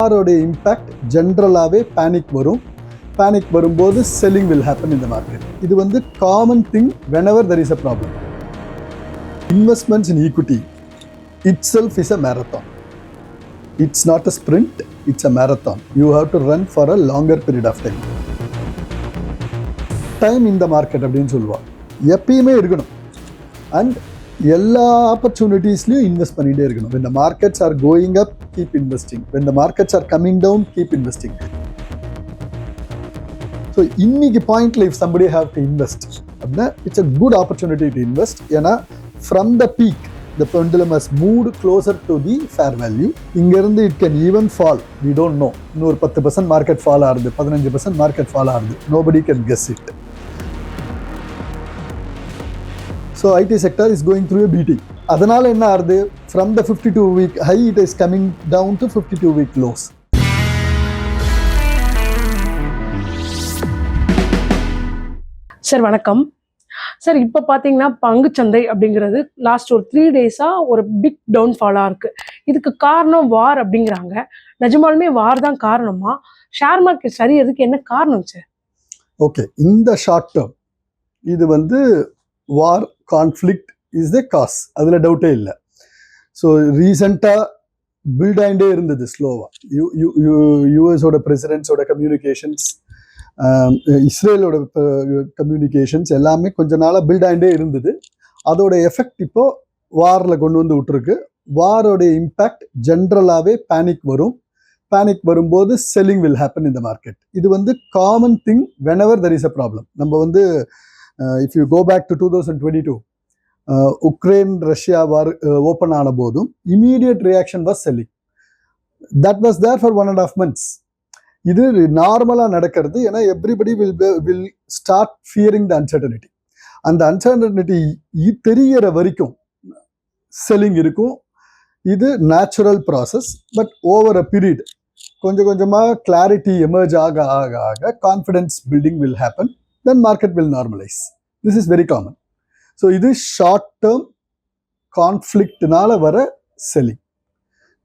வாரோட impact ஜென்ரலாகவே panic வரும். Panic வரும்போது selling will happen in the market. இது வந்து common thing whenever there is a problem. Investments in equity itself is a marathon. It's not a sprint, it's a marathon. You have to run for a longer period of time. Time இந்த market அப்படின்னு சொல்லுவாள் எப்பயுமே இருக்கணும். And எல்லா ஆப்பர்ச்சுனிட்டிஸ்லையும் invest பண்ணிகிட்டே இருக்கணும். when the markets are going up, keep investing. when the markets are coming down, keep investing. So இன்னைக்கு பாயிண்ட்ல if somebody have to invest அப்படின்னா it's a good opportunity to invest. ஏன்னா from the peak the pendulum has moved closer to the fair value. இங்கிருந்து it can even fall, we don't know. இன்னொரு 10% market fall ஆகுது, 15% market fall ஆகுது, nobody can guess it. So IT sector is going through a beating. அதனால என்ன ஆகுது, from the 52-week high it is coming down to 52-week lows. Sir வணக்கம் sir. இப்போ பார்த்தீங்கன்னா பங்குச்சந்தை அப்படிங்கிறது லாஸ்ட் ஒரு 3 டேஸாக ஒரு பிக் டவுன்ஃபாலாக இருக்குது. இதுக்கு காரணம் வார் அப்படிங்கிறாங்க. நிஜமாலுமே வார் தான் காரணமா? ஷேர் மார்க்கெட் சரியறதுக்கு என்ன காரணம் சார்? ஓகே, இந்த ஷார்ட் டேர்ம் இது வந்து வார் கான்ஃப்ளிக்ட் இஸ் த காஸ், அதில் டவுட்டே இல்லை. ஸோ ரீசெண்டாக பில்ட் ஆகிட்டே இருந்தது ஸ்லோவாக. யூஎஸோட பிரசிடென்ட்ஸோட கம்யூனிகேஷன்ஸ், இஸ்ரேலோட கம்யூனிகேஷன்ஸ் எல்லாமே கொஞ்ச நாளாக பில்ட் ஆகிட்டே இருந்தது. அதோட எஃபெக்ட் இப்போ வாரில் கொண்டு வந்து விட்டுருக்கு. வாரோட இம்பேக்ட் ஜென்ரலாகவே பேனிக் வரும். பேனிக் வரும்போது selling will happen in the market. இது வந்து common thing whenever there is a problem. நம்ம வந்து if you go back to 2022, Ukraine Russia war open ஆன போதும் immediate reaction was selling. That was there for 1.5 months. இது நார்மலாக நடக்கிறது. ஏன்னா everybody will start fearing the uncertainty. அந்த uncertainty தெரிகிற வரைக்கும் செல்லிங் இருக்கும். இது natural process. But over a period கொஞ்சம் கொஞ்சமாக கிளாரிட்டி எமர்ஜ் ஆக ஆக ஆக confidence building will happen. then market will normalize. This is very common. So இது short term conflict நால வர selling.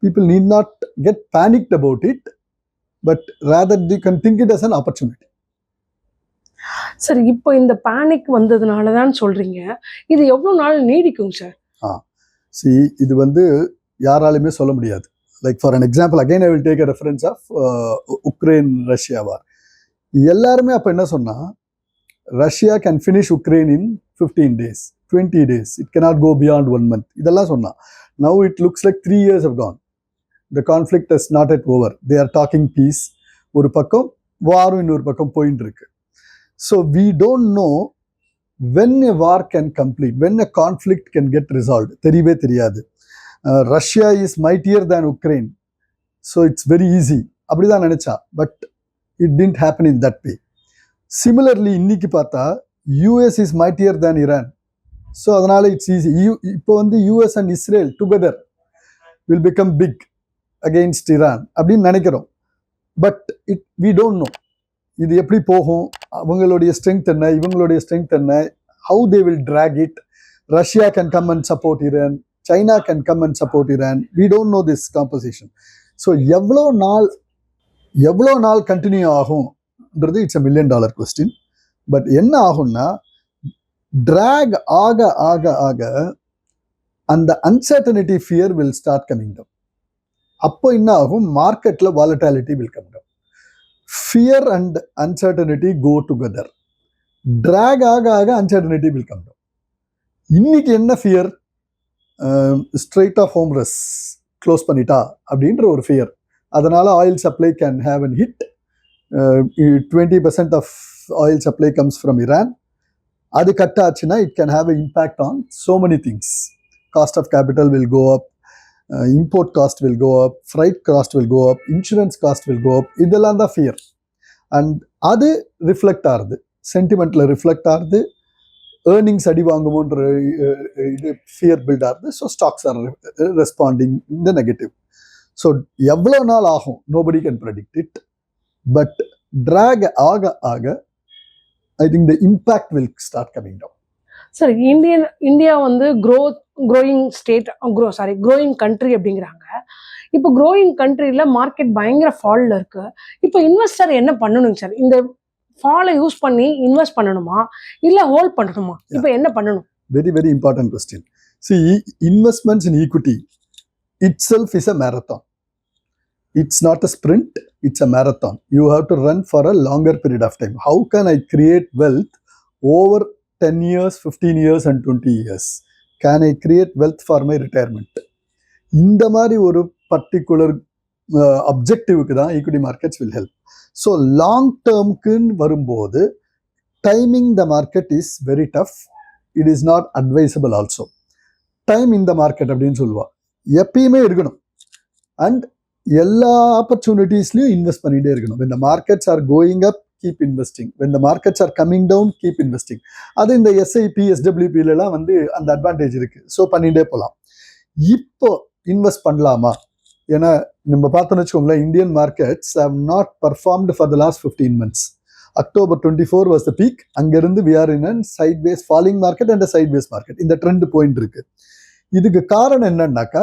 People need not get panicked about it, but rather they can think it as an opportunity. Sir இப்போ இந்த panic வந்ததுனால தான் சொல்றீங்க. இது எவ்வளவு நாள் நீடிக்கும் சார்? இது வந்து யாராலுமே சொல்ல முடியாது. Like for an example, again I will take a reference of Ukraine Russia war. எல்லாருமே அப்ப என்ன சொன்னா, Russia can finish Ukraine in 15 days, 20 days. It cannot go beyond 1 month. இதெல்லாம் சொன்னா. Now it looks like 3 years have gone. The conflict is not yet over. They are talking peace. ஒரு பக்கம் வாரும் இன்னொரு பக்கம் போயிட்டு இருக்கு. So we don't know when a war can complete, when a conflict can get resolved. தெரியவே தெரியாது. Russia is mightier than Ukraine. So it's very easy. அப்படிதான் நினைச்சா. But it didn't happen in that way. Similarly, இன்னைக்கு பார்த்தா US is mightier than Iran. So அதனால it's easy. இப்போ வந்து US and Israel together will become big against Iran அப்படின்னு நினைக்கிறோம். But we don't know. இது எப்படி போகும், அவங்களுடைய ஸ்ட்ரென்த் என்ன, இவங்களுடைய ஸ்ட்ரென்த் என்ன, how they will drag it. Russia can come and support Iran. China can come and support Iran. We don't know this composition. So எவ்வளோ நாள் கண்டினியூ ஆகும்ன்றது இட்ஸ் $1 million question. பட் என்ன ஆகும்னா, ட்ராக் ஆக ஆக ஆக அந்த uncertainty fear will start coming down. அப்போ என்ன ஆகும், மார்க்கெட்ல volatility will come down. Fear and uncertainty go together. Drag ஆக ஆக அன்சர்டனிட்டி வில் கம் டவுன். இன்னைக்கு என்ன ஃபியர், ஸ்ட்ரெயிட் ஆஃப் ஹோம்ரஸ் க்ளோஸ் பண்ணிட்டா அப்படின்ற ஒரு ஃபியர். அதனால oil supply can have an hit. 20% of oil supply comes from Iran. அது கட் ஆச்சுன்னா it can have an impact on so many things. Cost of capital will go up, import cost will go up, freight cost will go up, insurance cost will go up. இதெல்லாம் தான் fear. And அது reflect ஆகுது, சென்டிமெண்ட்ல reflect ஆகுது. Earnings அடி வாங்குமோன்ற இது fear build ஆகுது. So stocks are responding in the negative. So எவ்வளோ நாள் ஆகும், nobody can predict it. But track ஆக ஆக I think the impact will start coming down. Sir India வந்து க்ரோயிங் ஸ்டேட் க்ரோயிங் கண்ட்ரி அப்படிங்கிறாங்க. இப்போ க்ரோயிங் கண்ட்ரியில் மார்க்கெட் பயங்கர ஃபாலில் இருக்கு. இப்போ இன்வெஸ்டர் என்ன பண்ணணுங்க சார்? இந்த ஃபாலை யூஸ் பண்ணி இன்வெஸ்ட் பண்ணணுமா, இல்லை ஹோல்ட் பண்ணணுமா? இப்போ என்ன பண்ணணும்? Very, very important question. See, investments in equity itself is a marathon. It's not a sprint, it's a marathon. You have to run for a longer period of time. How can I create wealth over 10 years, 15 years and 20 years? Can I create wealth for my retirement? இந்த மாதிரி ஒரு particular அப்ஜெக்டிவ்க்கு தான் equity markets will help. So long டேர்முக்குன்னு வரும்போது timing the market is very tough. It is not advisable also. Time இந்த market அப்படின்னு சொல்லுவா எப்பயுமே இருக்கணும். அண்ட் எல்லா ஆப்பர்ச்சுனிட்டிஸ்லையும் இன்வெஸ்ட் பண்ணிகிட்டே இருக்கணும். when the markets are going up, keep investing. when the markets are coming down, keep investing. அது இந்த எஸ்ஐபி எஸ்டபிள்யூபிலாம் வந்து அந்த அட்வான்டேஜ் இருக்குது. ஸோ பண்ணிகிட்டே போகலாம். இப்போ இன்வெஸ்ட் பண்ணலாமா? ஏன்னா நம்ம பார்த்தோன்னு வச்சுக்கோங்களேன், Indian markets have not performed for the last 15 months. October 24 was the peak. அங்கிருந்து we are in a sideways falling market and a sideways market. இந்த ட்ரெண்ட் போயிட்டு இருக்கு. இதுக்கு காரணம் என்னன்னாக்கா,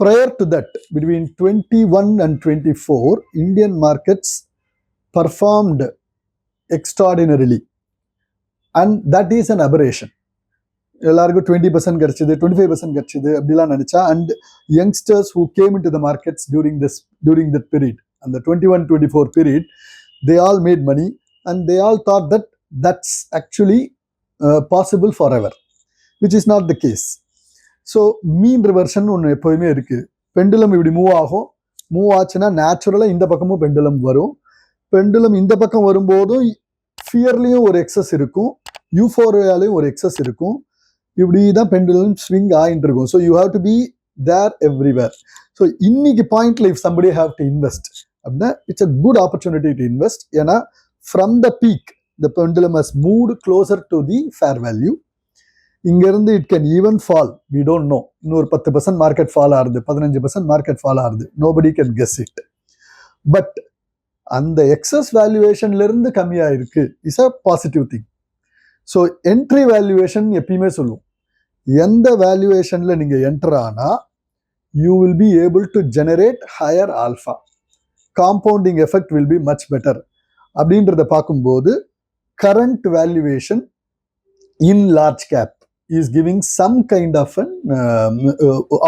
prior to that, between 21 and 24, Indian markets performed extraordinarily. And that is an aberration. எல்லாருக்கும் 20% கிடைச்சது, 25% கிடைச்சது அப்படிலாம் நினைச்சா. And youngsters who came into the markets during that period, அந்த 21-24 period, they all made money and they all thought that that's actually possible forever, which is not the case. So mean reversion ஒன்று எப்போயுமே இருக்குது. Pendulum இப்படி move ஆச்சுன்னா நேச்சுரலாக இந்த பக்கமும் pendulum வரும். பெண்டுலம் இந்த பக்கம் வரும்போதும் ஃபியர்லேயும் ஒரு எக்ஸஸ் இருக்கும், யூஃபோரியாலையும் ஒரு எக்ஸஸ் இருக்கும். இப்படி தான் பெண்டுலம் ஸ்விங் ஆகிட்டு இருக்கும். So you have to be there everywhere. So இன்னைக்கு பாயிண்ட்ல if somebody have to invest அப்படின்னா it's a good opportunity to invest. ஏன்னா from the peak the pendulum has moved closer to the fair value. இங்கிருந்து it can even fall, we don't know. இன்னொரு 10% market fall ஆகுது, 15% market fall ஆகுது, nobody can guess it. But அந்த excess வேல்யூவேஷன்ல இருந்து கம்மியாக இருக்கு is a positive thing. So entry valuation எப்பயுமே சொல்லுவோம், எந்த வேல்யூவேஷன்ல நீங்க என்டர் ஆனா you will be able to generate higher alpha, compounding effect will be much better அப்படின்றத பார்க்கும்போது current valuation in large cap is giving some kind of an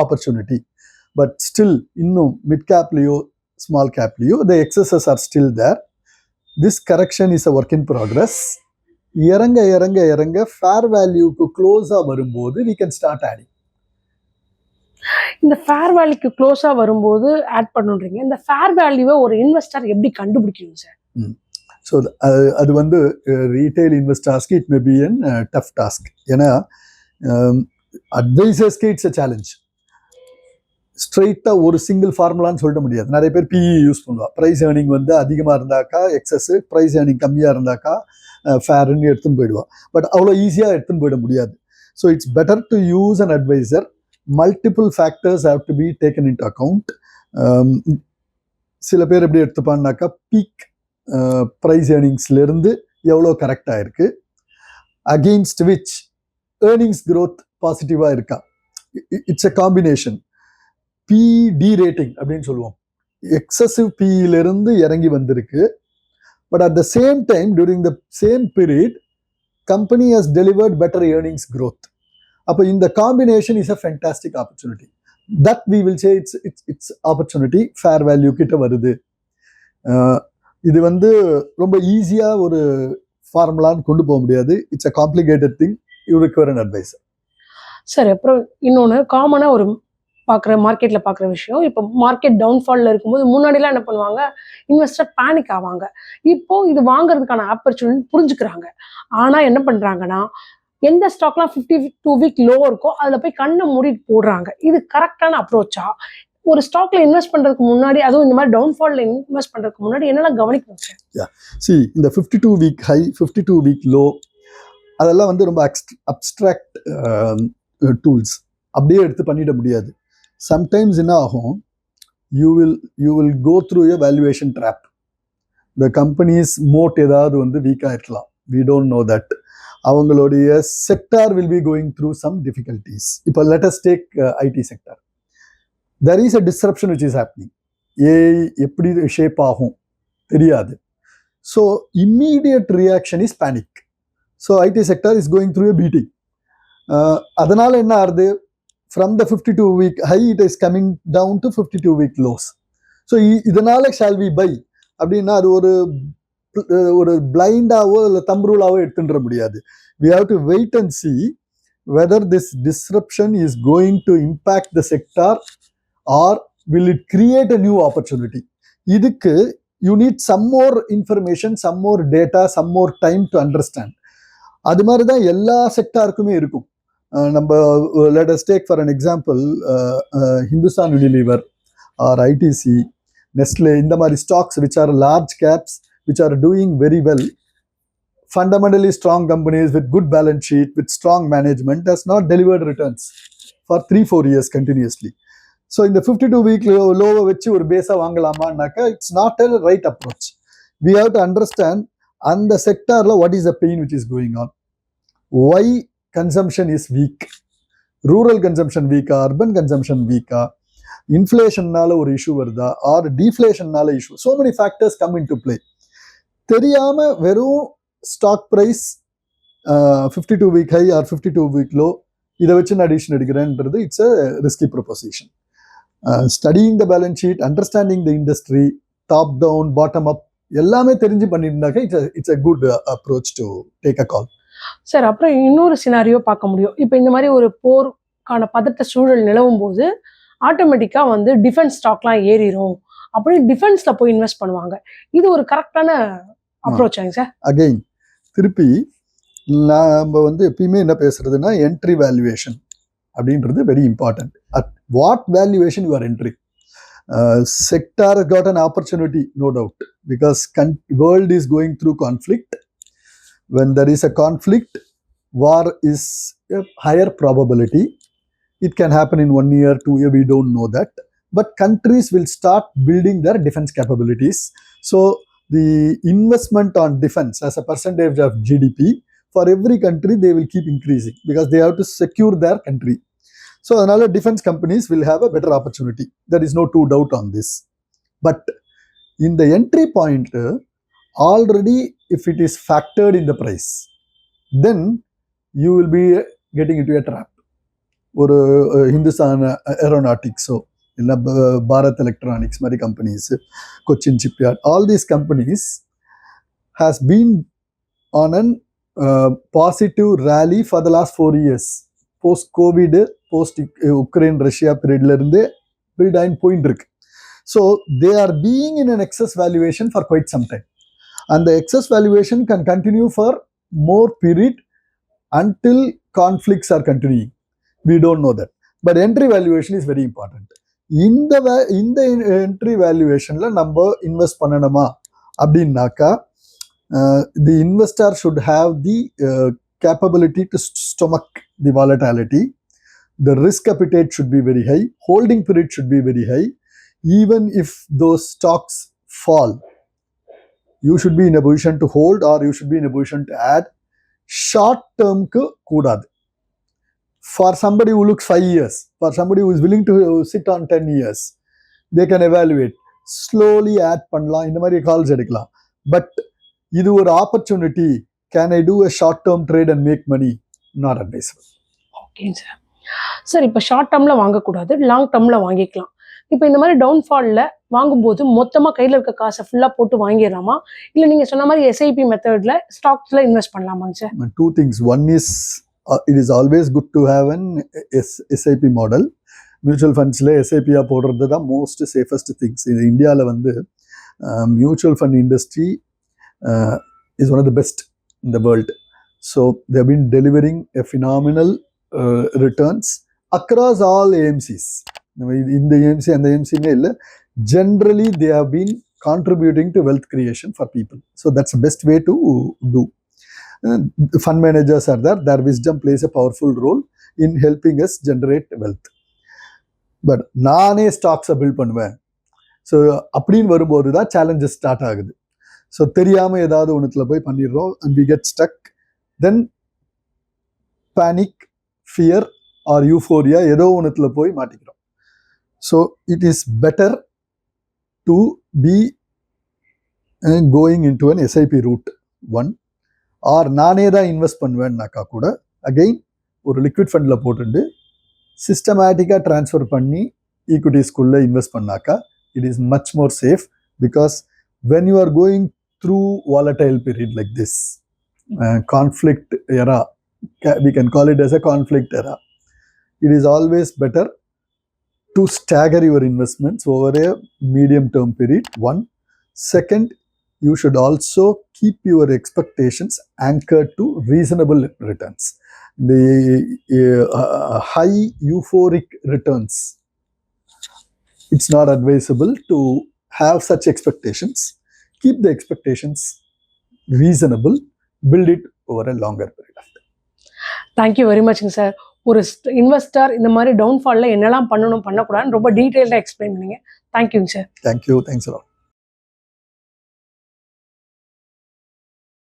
opportunity, but still இன்னும் mid cap liyo small cap liyo the excesses are still there. This correction is a work in progress. இறங்க fair value க்கு க்ளோஸா வரும்போது we can start adding. இந்த fair வேல்யூக்கு க்ளோஸா வரும்போது add பண்ணுறீங்க. இந்த ஃபேர் வேல்யூவை ஒரு இன்வெஸ்டர் எப்படி கண்டுபிடிக்கணும் சார்? ஸோ அது வந்து ரீட்டைல் இன்வெஸ்டர்ஸ்க்கு it may be an tough task. ஏன்னா அட்வைசர்ஸ்க்கு இட்ஸ் அ சேலஞ்ச். ஸ்ட்ரெயிட்டாக ஒரு சிங்கிள் ஃபார்முலான்னு சொல்ல முடியாது. நிறைய பேர் பிஇ யூஸ் பண்ணுவா. ப்ரைஸ் ஏர்னிங் வந்து அதிகமாக இருந்தாக்கா எக்ஸஸ், ப்ரைஸ் ஏர்னிங் கம்மியாக இருந்தாக்கா ஃபேர்ன்னு எடுத்துன்னு போயிடுவா. பட் அவ்வளோ ஈஸியாக எடுத்துன்னு போயிட முடியாது. So it's better to use an advisor. Multiple factors have to be taken into account. சில பேர் எப்படி எடுத்துப்பான்னாக்கா பீக் ப்ரைஸ் ஏர்னிங்ஸ்லேருந்து எவ்வளோ கரெக்டாக இருக்குது, அகெயின்ஸ்ட் விச் ஏர்னிங்ஸ் க்ரோத் பாசிட்டிவாக இருக்கா. It's a combination. பிடி ரேட்டிங் அப்படின்னு சொல்லுவோம். எக்ஸசிவ் பிஇலேருந்து இறங்கி வந்திருக்கு. But at the same time during the same period company has delivered better earnings growth. அப்போ இந்த combination is a fantastic opportunity. That we will say it's opportunity fair value கிட்ட வருது. இது வந்து ரொம்ப ஈஸியாக ஒரு ஃபார்முலான்னு கொண்டு போக முடியாது. It's a complicated thing. You require an advisor. Sir அப்புறம் இன்னொன்று காமனாக ஒரு மார்க்கெட்டில் பார்க்குற விஷயம், இப்போ மார்க்கெட் டவுன்ஃபாலில் இருக்கும்போது முன்னாடிலாம் என்ன பண்ணுவாங்க, இன்வெஸ்டர் பேனிக் ஆவாங்க. இப்போ இது வாங்குறதுக்கான ஆப்பர்ச்சுனிட்டி புரிஞ்சுக்கிறாங்க. ஆனால் என்ன பண்ணுறாங்கன்னா, எந்த ஸ்டாக்லாம் 52 வீக் லோ இருக்கோ அதில் போய் கண்ணை மூடிட்டு போடுறாங்க. இது கரெக்டான அப்ரோச்சா? ஒரு ஸ்டாக்ல இன்வெஸ்ட் பண்றதுக்கு முன்னாடி, அதுவும் இந்த மாதிரி டவுன்ஃபால்ல இன்வெஸ்ட் பண்றதுக்கு முன்னாடி என்னெல்லாம் கவனிக்கணும் சார்? இந்த 52 வீக் ஹை, 52 வீக் லோ அதெல்லாம் வந்து ரொம்ப அப்ஸ்ட்ராக்ட் டூல்ஸ். அப்படியே எடுத்து பண்ணிட முடியாது. சம்டைம்ஸ் என்ன ஆகும், you will go through a valuation drop. The companies moat ஏதாவது வந்து வீக்காக இருக்கலாம், வி டோன்ட் நோ தட். அவங்களுடைய sector will be going through some difficulties. இப்போ let us take IT sector. There is a disruption which is happening. AI எப்படி shape ஆகும் தெரியாது. So immediate reaction is panic. So IT sector is going through a beating. அதனால என்ன ஆகுது, from the 52-week high it is coming down to 52-week lows. So இதனால shall we buy அப்படின்னா அது ஒரு பிளைண்டாவோ இல்லை தம்ரூலாவோ எடுத்துட முடியாது. We have to wait and see whether this disruption is going to impact the sector or will it create a new opportunity. இதுக்கு you need some more information, some more data, some more time to understand. அது மாதிரி தான் எல்லா செக்டாருக்குமே இருக்கும். நம்ம let us take for an example Hindustan Unilever or ITC, Nestle, இந்த மாதிரி stocks which are large caps which are doing very well, fundamentally strong companies with good balance sheet with strong management has not delivered returns for 3-4 years continuously. So இந்த 52-week லோவை வச்சு ஒரு பேஸா வாங்கலாமான்னாக்கா it's not a right approach. We have to understand அந்த செக்டார்ல what is the pain which is going on, why consumption is weak, rural consumption weak, urban consumption weak, inflationனால ஒரு issue வருதா or deflationனால issue. So many factors come into play. தெரியாம வெறும் stock price 52-week high or 52-week low இதை வச்சு நான் decision எடுக்கிறேன்றது it's a risky proposition. Studying the balance sheet, understanding the industry, top down bottom up எல்லாமே தெரிஞ்சு பண்ணியிருந்தாக்க it's a good approach to take a call. Sir அப்புறம் இன்னொரு scenario பார்க்க முடியும். இப்போ இந்த மாதிரி ஒரு போருக்கான பதட்ட சூழல் நிலவும் போது ஆட்டோமேட்டிக்காக வந்து டிஃபென்ஸ் ஸ்டாக்லாம் ஏறிடும், அப்படி டிஃபென்ஸ்ல போய் இன்வெஸ்ட் பண்ணுவாங்க. இது ஒரு கரெக்டான அப்ரோச்சாங்க சார்? அகெயின் திருப்பி நம்ம வந்து எப்பயுமே என்ன பேசுறதுன்னா என்ட்ரி வேல்யூவேஷன் அப்படின்றது very important. At what valuation you are entry. Sector got an opportunity, no doubt, because world is going through conflict. When there is a conflict, war is a higher probability. It can happen in 1 year, 2 years, we don't know that. But countries will start building their defense capabilities. So the investment on defense as a percentage of GDP for every country, they will keep increasing because they have to secure their country. So another defense companies will have a better opportunity. There is no two doubt on this. But in the entry point, already if it is factored in the price, then you will be getting into a trap. ஒரு ஹிந்துஸ்தான் ஏரோநாட்டிக்ஸோ இல்லை Bharat electronics மாதிரி companies, Cochin shipyard, all these companies has been on an positive rally for the last 4 years. Post covid, post Ukraine Russia பீரியட்லேருந்து build ஆயின் போயின்னு இருக்கு. So they are being in an excess valuation for quite some time. And the excess valuation can continue for more period until conflicts are continuing. We don't know that. But entry valuation is very important. In the entry valuation la நம்ம invest பண்ணணுமா அப்படின்னாக்கா the investor should have the capability to stomach the volatility. The risk appetite should be very high. Holding period should be very high. Even if those stocks fall, you should be in a position to hold or you should be in a position to add. Short term ku koodadu. For somebody who looks 5 years, for somebody who is willing to sit on 10 years, they can evaluate. Slowly add பண்ணலாம், இந்த மாதிரி calls எடுக்கலாம். But இது ஒரு opportunity. Can I do a short term trade and make money? Not advisable. Okay sir. Sir இப்போ short டேர்மில் வாங்கக்கூடாது, long டேர்மில் வாங்கிக்கலாம். இப்போ இந்த மாதிரி டவுன்ஃபாலில் வாங்கும்போது மொத்தமாக கையில் இருக்க காசை ஃபுல்லாக போட்டு வாங்கிடலாமா, இல்லை நீங்கள் சொன்ன மாதிரி எஸ்ஐபி மெத்தடில் ஸ்டாக்ஸில் இன்வெஸ்ட் பண்ணலாமாங்க sir? Two things. One is it is always good to have an SIP model. Mutual ஃபண்ட்ஸில் எஸ்ஐபியாக போடுறது தான் மோஸ்ட் சேஃபஸ்ட் திங்ஸ். இது இந்தியாவில் வந்து mutual fund industry is one of the best in the world. So they have been delivering a phenomenal returns across all AMCs. இந்த AMC அந்த ஏஎம்சின்னே இல்லை, generally they have been contributing to wealth creation for people. So that's the best way to do. The fund managers are there, their wisdom plays a powerful role in helping us generate wealth. But நானே ஸ்டாக்ஸை build பண்ணுவேன், so அப்படின்னு வரும்போது தான் challenges start ஆகுது. So தெரியாமல் ஏதாவது ஒன்றுத்தில் போய் பண்ணிடுறோம் and we get stuck. Then panic, fear or euphoria ஏதோ ஒன்றுத்துல போய் மாட்டிக்கிறோம். So it is better to be going in to an SIP route one. Or நானே தான் இன்வெஸ்ட் பண்ணுவேன்னாக்கா கூட அகெயின் ஒரு லிக்விட் ஃபண்டில் போட்டுட்டு சிஸ்டமேட்டிக்காக ட்ரான்ஸ்ஃபர் பண்ணி ஈக்விட்டிஸ்குள்ளே இன்வெஸ்ட் பண்ணாக்கா it is much more safe. Because when you are going through volatile period like this conflict era, we can call it as a conflict era, it is always better to stagger your investments over a medium term period. One. Second, you should also keep your expectations anchored to reasonable returns. The high euphoric returns, it's not advisable to have such expectations. Keep the expectations reasonable, build it over a longer period of time. Thank you very மச்ங்க sir. ஒரு investor இந்த மாதிரி டவுன்ஃபாலில் என்னெல்லாம் பண்ணணும் பண்ணக்கூடாதுன்னு ரொம்ப டீட்டெயில்டாக explain பண்ணீங்க. தேங்க்யூங்க sir. Thank you. Thanks a lot.